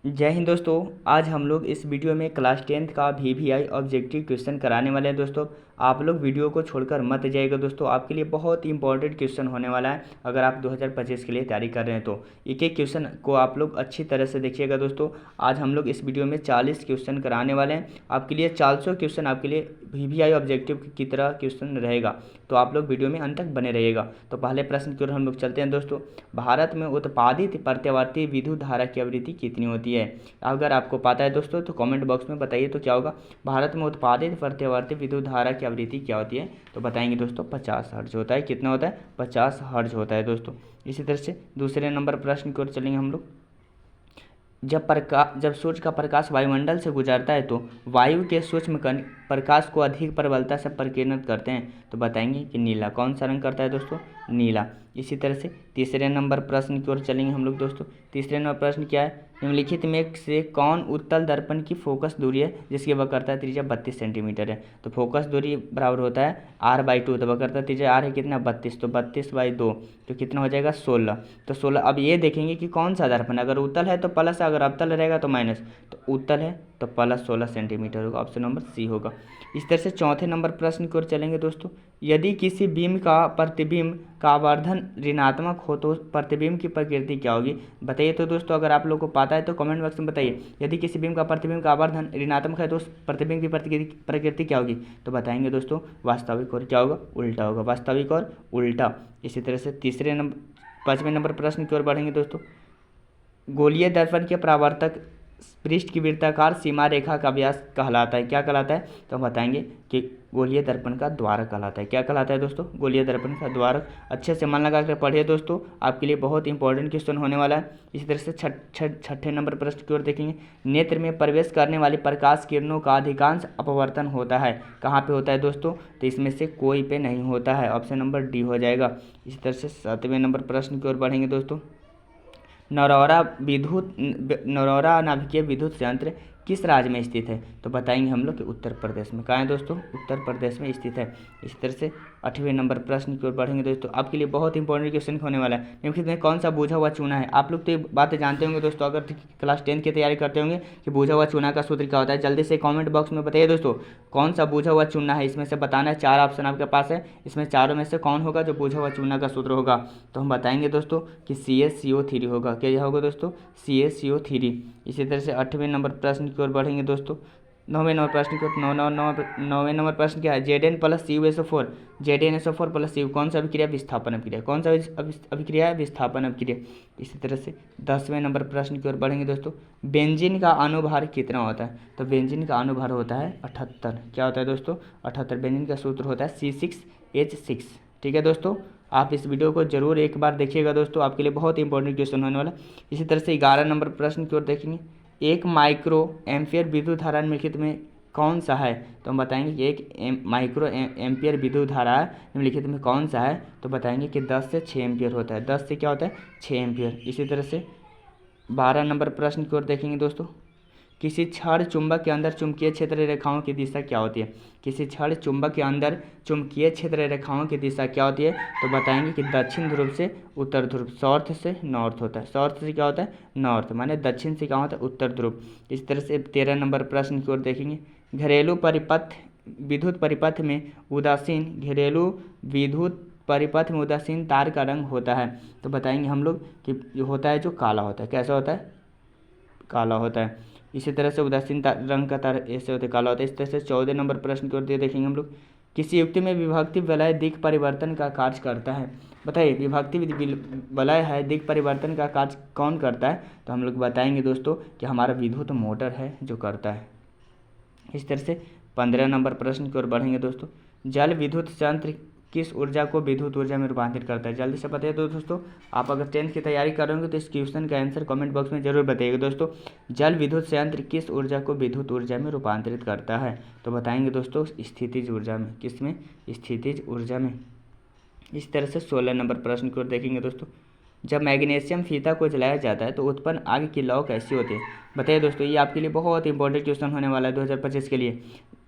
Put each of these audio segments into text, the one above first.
जय हिंद दोस्तों। आज हम लोग इस वीडियो में क्लास 10th का वीवीआई ऑब्जेक्टिव क्वेश्चन कराने वाले हैं। दोस्तों आप लोग वीडियो को छोड़कर मत जाइएगा। दोस्तों आपके लिए बहुत इंपॉर्टेंट क्वेश्चन होने वाला है। अगर आप 2025 के लिए तैयारी कर रहे हैं तो एक एक क्वेश्चन को आप लोग अच्छी तरह से देखिएगा। दोस्तों आज हम लोग इस वीडियो में 40 क्वेश्चन कराने वाले हैं। आपके लिए 400 क्वेश्चन आपके लिए वीवीआई ऑब्जेक्टिव की तरह क्वेश्चन रहेगा, तो आप लोग वीडियो में अंत तक बने रहिएगा। तो पहले प्रश्न की ओर हम लोग चलते हैं। दोस्तों भारत में उत्पादित प्रत्यावर्ती विद्युत धारा की आवृत्ति कितनी होती है? अगर आपको पता है दोस्तों तो कमेंट बॉक्स में बताइए तो क्या होगा। भारत में उत्पादित प्रत्यावर्ती विद्युत धारा की आवृत्ति क्या होती है? तो बताएंगे दोस्तों 50 हर्ट्ज होता है। कितना होता है? 50 हर्ट्ज होता है दोस्तों। इसी तरह से दूसरे नंबर प्रश्न की ओर चलेंगे हम लोग। जब सूर्य का प्रकाश वायुमंडल से गुजरता है तो वायु के सूक्ष्म कण प्रकाश को अधिक प्रबलता से प्रकीर्णित करते हैं। तो बताएंगे कि नीला। कौन सा रंग करता है दोस्तों? नीला। इसी तरह से तीसरे नंबर प्रश्न की ओर चलेंगे हम लोग। दोस्तों तीसरे नंबर प्रश्न क्या है? निम्नलिखित में से कौन उत्तल दर्पण की फोकस दूरी है जिसकी वह करता है त्रिज्या 32 सेंटीमीटर है? तो फोकस दूरी बराबर होता है R/2। तो वह करता है त्रिज्या R है कितना? 32। तो 32/2 तो कितना हो जाएगा? 16। तो 16। अब ये देखेंगे कि कौन सा दर्पण, अगर उत्तल है तो प्लस, अगर अवतल रहेगा तो माइनस। तो उत्तल है तो प्लस 16 सेंटीमीटर होगा। ऑप्शन नंबर सी होगा। इस तरह से चौथे नंबर प्रश्न की ओर चलेंगे। दोस्तों यदि किसी बीम का प्रतिबिंब का आवर्धन ऋणात्मक हो तो प्रतिबिंब की प्रकृति क्या होगी? बताइए तो दोस्तों। अगर आप लोगों को पता है तो कमेंट बॉक्स में बताइए। यदि किसी बीम का प्रतिबिंब का आवर्धन ऋणात्मक है तो उस प्रतिबिंब की प्रकृति क्या होगी? तो बताएंगे दोस्तों वास्तविक, और क्या होगा? उल्टा होगा। वास्तविक और उल्टा। इसी तरह से पाँचवें नंबर प्रश्न की ओर बढ़ेंगे। दोस्तों गोलीय दर्पण के परावर्तक पृष्ठ की वृत्ताकार सीमा रेखा का व्यास कहलाता है। क्या कहलाता है? तो हम बताएंगे कि गोलीय दर्पण का द्वारक कहलाता है। क्या कहलाता है दोस्तों? गोलीय दर्पण का द्वारक। अच्छे से मन लगा कर पढ़िए दोस्तों, आपके लिए बहुत इंपॉर्टेंट क्वेश्चन होने वाला है। इसी तरह से छठे नंबर प्रश्न की ओर देखेंगे। नेत्र में प्रवेश करने वाली प्रकाश किरणों का अधिकांश अपवर्तन होता है। कहाँ पे होता है दोस्तों? तो इसमें से कोई पे नहीं होता है। ऑप्शन नंबर डी हो जाएगा। इसी तरह से 7वें नंबर प्रश्न की ओर बढ़ेंगे। दोस्तों नरौरा नाभिकीय विद्युत संयंत्र किस राज्य में स्थित है? तो बताएंगे हम लोग कि उत्तर प्रदेश में। कहाँ है दोस्तों? उत्तर प्रदेश में स्थित है। इसी तरह से 8वें नंबर प्रश्न की ओर बढ़ेंगे। दोस्तों आपके लिए बहुत इंपॉर्टेंट क्वेश्चन होने वाला है। निम्नलिखित में कौन सा बूझा हुआ चूना है? आप लोग तो ये बातें जानते होंगे दोस्तों, अगर क्लास 10 की तैयारी करते होंगे कि बूझा हुआ चूना का सूत्र क्या होता है। जल्दी से कॉमेंट बॉक्स में बताइए दोस्तों कौन सा बूझा हुआ चूना है। इसमें से बताना है। 4 ऑप्शन आपके पास है, इसमें चारों में से कौन होगा जो बूझा हुआ चूना का सूत्र होगा? तो हम बताएंगे दोस्तों कि CaCO3 होगा। क्या होगा दोस्तों? CaCO3। इसी तरह से 8वें नंबर प्रश्न की ओर बढ़ेंगे। दोस्तों 9वें नंबर प्रश्न की ओर 9वें नंबर प्रश्न क्या है? Zn plus CuSO4 ZnSO4 plus Cu कौन सा अभिक्रिया? विस्थापन अभिक्रिया। कौन सा अभिक्रिया है? विस्थापन अभिक्रिया। इसी तरह से 10वें नंबर प्रश्न की ओर बढ़ेंगे। दोस्तों बेंजीन का अनुभार कितना होता है? तो बेंजीन का अनुभार होता है 78। क्या होता है दोस्तों? 78। बेंजीन का सूत्र होता है C6H6। ठीक है दोस्तों, आप इस वीडियो को जरूर एक बार देखिएगा दोस्तों, आपके लिए बहुत इंपॉर्टेंट क्वेश्चन होने वाला। इसी तरह से 11 नंबर प्रश्न की ओर देखेंगे। 1 माइक्रो एम्पियर विद्युत धारा निम्नलिखित में कौन सा है? तो हम बताएंगे कि 1 माइक्रो एम्पियर विद्युत धारा निम्नलिखित में कौन सा है? तो बताएंगे कि 10 से 6 एम्पियर होता है। 10 से क्या होता है? 6 एम्पियर। इसी तरह से 12 नंबर प्रश्न की ओर देखेंगे। दोस्तों किसी क्षण चुंबक के अंदर चुंबकीय क्षेत्र रेखाओं की दिशा क्या होती है? किसी क्षण चुंबक के अंदर चुंबकीय क्षेत्र रेखाओं की दिशा क्या होती है? तो बताएंगे कि दक्षिण ध्रुव से उत्तर ध्रुव, साउथ से नॉर्थ होता है। साउथ से क्या होता है? नॉर्थ, माने दक्षिण से क्या होता है? उत्तर ध्रुव। इस तरह से 13 नंबर प्रश्न की ओर देखेंगे। घरेलू परिपथ विद्युत परिपथ में उदासीन तार का रंग होता है। तो बताएंगे हम लोग कि होता है जो काला होता है। कैसा होता है? काला होता है। इसी तरह से उदासीन रंग का तार ऐसे होते काला होता है। इस तरह से 14 नंबर प्रश्न की ओर देखेंगे हम लोग। किसी युक्ति में विभक्ति वलय दिक् परिवर्तन का कार्य करता है। बताइए विभक्ति वलय है, दिक् परिवर्तन का कार्य कौन करता है? तो हम लोग बताएंगे दोस्तों कि हमारा विद्युत मोटर है जो करता है। इस तरह से 15 नंबर प्रश्न की ओर बढ़ेंगे। दोस्तों जल विद्युत संयंत्र किस ऊर्जा को विद्युत ऊर्जा में रूपांतरित करता है? जल्दी से बताइए दोस्तों। आप अगर 10th की तैयारी कर रहे होंगे तो इस क्वेश्चन का आंसर कमेंट बॉक्स में जरूर बताइएगा। दोस्तों जल विद्युत संयंत्र किस ऊर्जा को विद्युत ऊर्जा में रूपांतरित करता है? तो बताएंगे दोस्तों स्थितिज ऊर्जा में। किस में? स्थितिज ऊर्जा में। इस तरह से 16 नंबर प्रश्न की ओर देखेंगे। दोस्तों जब मैग्नीशियम फीता को जलाया जाता है तो उत्पन्न आग की लौ कैसी होती है? बताइए दोस्तों, ये आपके लिए बहुत इंपॉर्टेंट क्वेश्चन होने वाला है 2025 के लिए।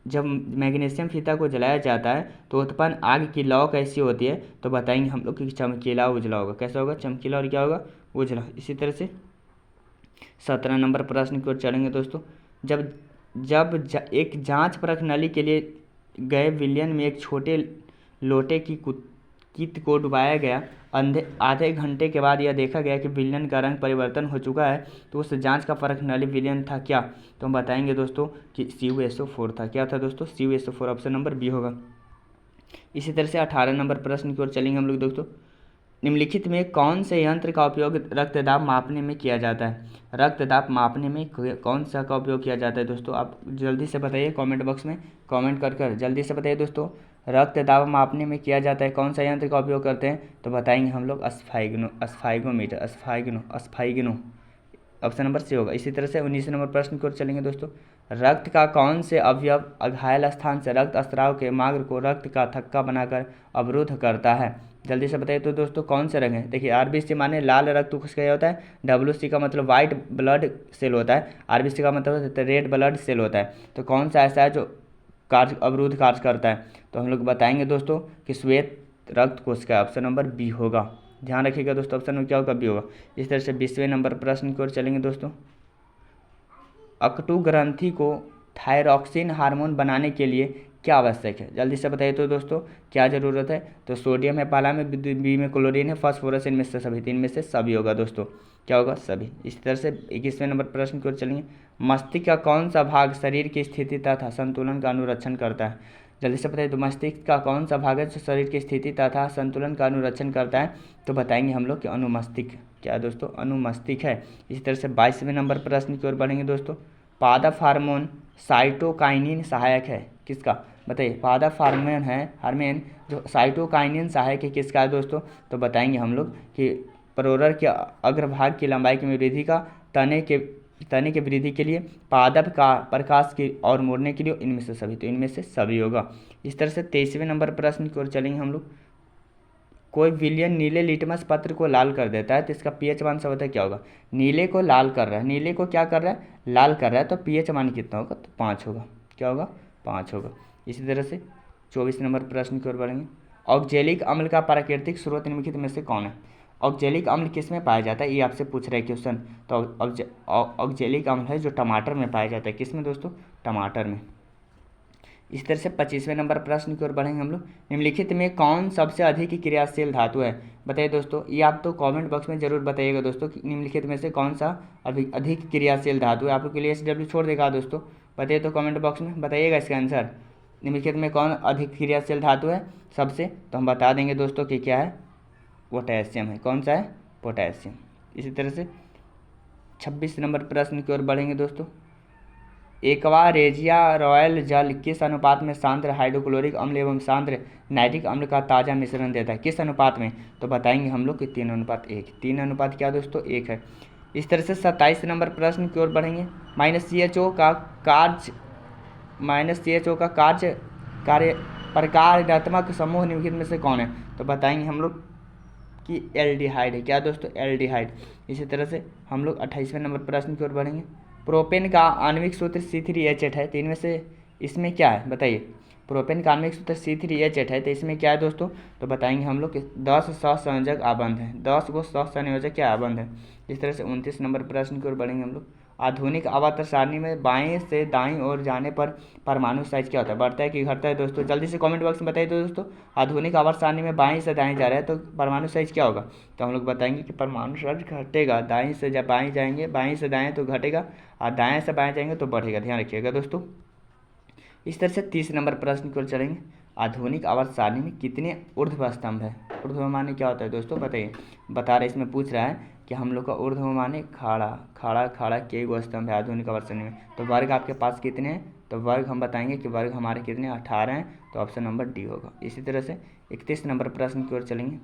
जब मैग्नीशियम फीता को जलाया जाता है तो उत्पन्न आग की लौ कैसी होती है? तो बताएंगे हम लोग कि चमकीला उजला होगा। कैसा होगा? चमकीला और क्या होगा? उजला। इसी तरह से 17 नंबर प्रश्न की ओर चलेंगे दोस्तों। जब जब एक जांच परख नली के लिए गए विलियन में एक छोटे लोटे की कीट को डुबाया गया। आधे घंटे के बाद यह देखा गया कि विलियन का रंग परिवर्तन हो चुका है, तो उस जांच का परख नली विलियन था क्या? तो हम बताएंगे दोस्तों कि CuSO4 था। क्या था दोस्तों? CuSO4, ऑप्शन नंबर बी होगा। इसी तरह से 18 नंबर प्रश्न की ओर चलेंगे हम लोग दोस्तों। निम्नलिखित में कौन से यंत्र का उपयोग रक्तदाब मापने में किया जाता है? रक्तदाब मापने में कौन सा का उपयोग किया जाता है दोस्तों? आप जल्दी से बताइए, कमेंट बॉक्स में कमेंट कर जल्दी से बताइए दोस्तों। रक्तदाब मापने में किया जाता है कौन सा यंत्र का उपयोग करते हैं? तो बताएंगे हम लोग अस्फाइग्नो, ऑप्शन नंबर सी होगा। इसी तरह से 19 नंबर प्रश्न की ओर चलेंगे दोस्तों। रक्त का कौन से अवयव घायल स्थान से रक्त स्राव के मार्ग को रक्त का थक्का बनाकर अवरुद्ध करता है? जल्दी से बताइए तो दोस्तों कौन से रंग है? देखिए, RBC माने लाल रक्त कोशिका होता है, WC का मतलब वाइट ब्लड सेल होता है, RBC का मतलब रेड ब्लड सेल होता है। तो कौन सा ऐसा है जो अवरुद्ध कार्य करता है? तो हम लोग बताएंगे दोस्तों कि श्वेत रक्त कोशिका, ऑप्शन नंबर बी होगा। ध्यान रखिएगा दोस्तों, ऑप्शन में क्या होगा? बी होगा। इस तरह से 20वें नंबर प्रश्न की ओर चलेंगे दोस्तों। अकटु ग्रंथि को थायरॉक्सिन हार्मोन बनाने के लिए क्या आवश्यक है? जल्दी से बताइए तो दोस्तों क्या जरूरत है? तो सोडियम है पहला में, बी में क्लोरीन है, फास्फोरस, इनमें से सभी, 3 में से सभी होगा दोस्तों। क्या होगा? सभी। इसी तरह से 21वें नंबर प्रश्न की ओर चलेंगे। मस्तिष्क का कौन सा भाग शरीर की स्थिति तथा संतुलन का अनुरक्षण करता है? जल्दी से बताइए तो मस्तिष्क का कौन सा भाग है जो शरीर की स्थिति तथा संतुलन का अनुरक्षण करता है? तो बताएंगे हम लोग कि अनुमस्तिष्क। क्या है दोस्तों? अनुमस्तिष्क है। इसी तरह से 22वें नंबर प्रश्न की ओर बढ़ेंगे दोस्तों। पादप हार्मोन साइटोकाइनिन सहायक है किसका? बताइए, पादप हार्मोन जो साइटोकाइनिन सहायक है किसका है दोस्तों? तो बताएंगे हम लोग कि प्रोरर के अग्रभाग की लंबाई में वृद्धि का, तने के वृद्धि के लिए, पादप का प्रकाश की और मोड़ने के लिए, इनमें से सभी। तो इनमें से सभी होगा। इस तरह से 23वें नंबर प्रश्न की ओर चलेंगे हम लोग। कोई विलियन नीले लिटमस पत्र को लाल कर देता है तो इसका pH मान से बताया क्या होगा? नीले को लाल कर रहा है, नीले को क्या कर रहा है? लाल कर रहा है, तो pH मान कितना होगा? तो 5 होगा। क्या होगा? 5 होगा। इसी तरह से 24 नंबर प्रश्न की ओर बढ़ेंगे। ऑक्जेलिक अम्ल का प्राकृतिक स्रोत निम्नलिखित में से कौन है? ऑक्जेलिक अम्ल किस में पाया जाता है? ये आपसे पूछ रहा है क्वेश्चन। तो ऑक्जेलिक अम्ल है जो टमाटर में पाया जाता है। किस में दोस्तों? टमाटर में। इस तरह से 25वें नंबर प्रश्न की ओर बढ़ेंगे हम लोग। निम्नलिखित में कौन सबसे अधिक क्रियाशील धातु है? बताइए दोस्तों, ये आप तो कमेंट बॉक्स में जरूर बताइएगा दोस्तों कि निम्नलिखित में से कौन सा अधिक क्रियाशील धातु है। आप लोग के लिए SW छोड़ देगा दोस्तों, बताइए तो कमेंट बॉक्स में बताइएगा इसका आंसर। निम्नलिखित में कौन अधिक क्रियाशील धातु है सबसे? तो हम बता देंगे दोस्तों कि क्या है? पोटेशियम है। कौन सा है? पोटेशियम। इसी तरह से 26 नंबर प्रश्न की ओर बढ़ेंगे दोस्तों। एक्वा रेजिया रॉयल जल किस अनुपात में सांद्र हाइड्रोक्लोरिक अम्ल एवं सांद्र नाइट्रिक अम्ल का ताज़ा मिश्रण देता है? किस अनुपात में? तो बताएंगे हम लोग कि 3:1। 3 क्या दोस्तों? 1 है। इस तरह से 27 नंबर प्रश्न की ओर बढ़ेंगे। -CHO का कार्य प्रकार्यात्मक समूह निम्नलिखित में से कौन है? तो बताएंगे हम लोग कि एल्डिहाइड है। क्या दोस्तों? एल्डिहाइड। इसी तरह से हम लोग 28वें नंबर प्रश्न की ओर बढ़ेंगे। प्रोपेन का आणविक सूत्र C3H8 है, तो इनमें से इसमें क्या है? बताइए। प्रोपेन का आणविक सूत्र C3H8 है, तो इसमें क्या है दोस्तों? तो बताएंगे हम लोग कि 10 सहसंयोजक आबंध है। 10 गो सहसंयोजक क्या आबंध है? इस तरह से 29 नंबर प्रश्न की ओर बढ़ेंगे हम लोग। आधुनिक आवर्त सारणी में बाएं से दाईं ओर जाने पर परमाणु साइज क्या होता है? बढ़ता है कि घटता है दोस्तों? जल्दी से कमेंट बॉक्स में बताइए दोस्तों। आधुनिक आवर्त सारणी में बाएं से दाएं जा रहा है तो परमाणु साइज क्या होगा? तो हम लोग बताएंगे कि परमाणु साइज घटेगा। दाएं से जब बाएं जाएंगे, बाएं से दाएं तो घटेगा, और दाएं से बाएं जाएंगे तो बढ़ेगा। ध्यान रखिएगा दोस्तों। इस तरह से 30 नंबर प्रश्न की ओर चलेंगे। आधुनिक आवर्त सारणी में कितने ऊर्ध्व स्तंभ है? ऊर्ध्व माने क्या होता है दोस्तों? बताइए। बता रहे, इसमें पूछ रहा है कि हम लोग का ऊर्ध्व माने खाड़ा के गो स्तंभ है आधुनिक आवर्त सारणी में। तो वर्ग आपके पास कितने हैं? तो वर्ग हम बताएंगे कि वर्ग हमारे कितने? 18 हैं। तो ऑप्शन नंबर डी होगा। इसी तरह से 31 नंबर प्रश्न की ओर चलेंगे।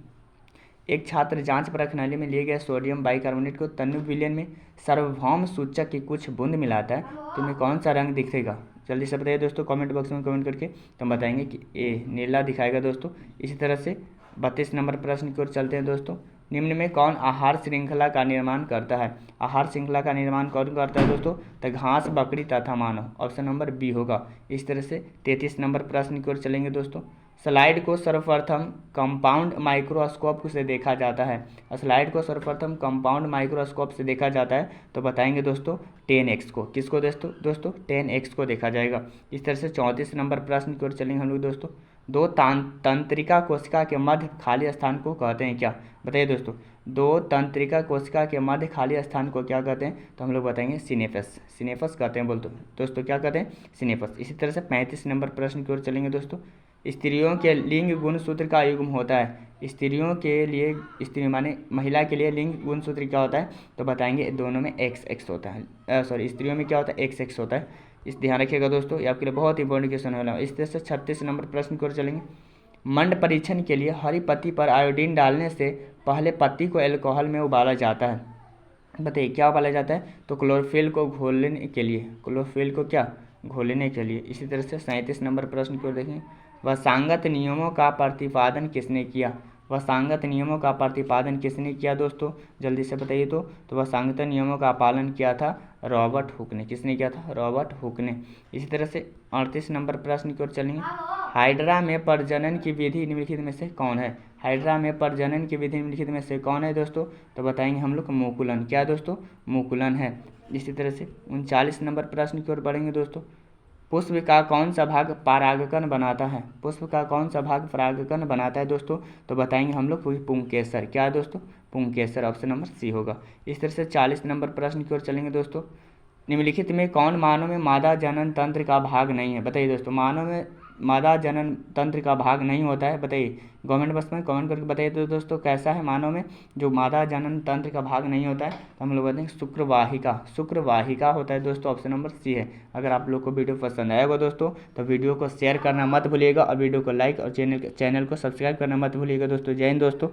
एक छात्र जांच परख नली में लिए गए सोडियम बाइकार्बोनेट को तनु विलयन में सार्वभौम सूचक की कुछ बूंद मिलाता है, तो इनमें कौन सा रंग दिखेगा? जल्दी से बताइए दोस्तों कमेंट बॉक्स में कमेंट करके। तो हम बताएंगे कि ए नीला दिखाएगा दोस्तों। इसी तरह से 32 नंबर प्रश्न की ओर चलते हैं दोस्तों। निम्न में कौन आहार श्रृंखला का निर्माण करता है? आहार श्रृंखला का निर्माण कौन करता है दोस्तों? तो घास, बकरी तथा मानव। ऑप्शन नंबर बी होगा। इस तरह से 33 नंबर प्रश्न की ओर चलेंगे दोस्तों। स्लाइड को सर्वप्रथम कंपाउंड माइक्रोस्कोप से देखा जाता है। स्लाइड को सर्वप्रथम कंपाउंड माइक्रोस्कोप से देखा जाता है तो बताएंगे दोस्तों 10x को। किसको दोस्तों 10x को देखा जाएगा। इस तरह से 34 नंबर प्रश्न की ओर चलेंगे हम लोग दोस्तों। दो तंत्रिका कोशिका के मध्य खाली स्थान को कहते हैं क्या? बताइए दोस्तों, दो तंत्रिका कोशिका के मध्य खाली स्थान को क्या कहते हैं? तो हम लोग बताएंगे सिनेफस। सिनेफस कहते हैं बोलते दोस्तों, क्या कहते हैं? सिनेफस। इसी तरह से 35 नंबर प्रश्न की ओर चलेंगे दोस्तों। स्त्रियों के लिंग गुणसूत्र का युग्म होता है। स्त्रियों के लिए, स्त्री माने महिला के लिए लिंग गुणसूत्र क्या होता है? तो बताएंगे दोनों में XX होता है। स्त्रियों में क्या होता है? XX होता है। इस ध्यान रखिएगा दोस्तों, ये आपके लिए बहुत इंपॉर्टेंट क्वेश्चन वाला है। इस तरह से 36 नंबर प्रश्न की ओर चलेंगे। मंड परीक्षण के लिए हरी पत्ती पर आयोडीन डालने से पहले पत्ती को एल्कोहल में उबाला जाता है। बताइए क्या उबाला जाता है? तो क्लोरोफिल को घोलने के लिए। क्लोरोफिल को क्या? घोलने के लिए। इसी तरह से 37 नंबर प्रश्न की ओर देखें। वसांगत नियमों का प्रतिपादन किसने किया? वसांगत नियमों का प्रतिपादन किसने किया दोस्तों? जल्दी से बताइए तो वसांगत नियमों का पालन किया था रॉबर्ट हुक ने। किसने किया था? रॉबर्ट हुक ने। इसी तरह से 38 नंबर प्रश्न की ओर चलेंगे। हाइड्रा में प्रजनन की विधि निम्नलिखित में से कौन है? हाइड्रा में प्रजनन की विधि निम्नलिखित में से कौन है दोस्तों? तो बताएंगे हम लोग मुकुलन। क्या दोस्तों? मुकुलन है। इसी तरह से 39 नंबर प्रश्न की ओर बढ़ेंगे दोस्तों। पुष्प का कौन सा भाग परागकण बनाता है? पुष्प का कौन सा भाग परागकण बनाता है दोस्तों? तो बताएंगे हम लोग पुंकेसर। क्या है दोस्तों? पुंकेसर। ऑप्शन नंबर सी होगा। इस तरह से 40 नंबर प्रश्न की ओर चलेंगे दोस्तों। निम्नलिखित में कौन मानव में मादा जनन तंत्र का भाग नहीं है? बताइए दोस्तों, मानव में मादा जनन तंत्र का भाग नहीं होता है। बताइए गवर्नमेंट बस में कमेंट करके बताइए तो दोस्तों कैसा है मानव में जो मादा जनन तंत्र का भाग नहीं होता है? तो हम लोग बताएंगे शुक्रवाहिका। शुक्रवाहिका होता है दोस्तों। ऑप्शन नंबर सी है। अगर आप लोग को वीडियो पसंद आएगा दोस्तों तो वीडियो को शेयर करना मत भूलिएगा और वीडियो को लाइक और चैनल को सब्सक्राइब करना मत भूलिएगा दोस्तों। जय हिंद दोस्तों।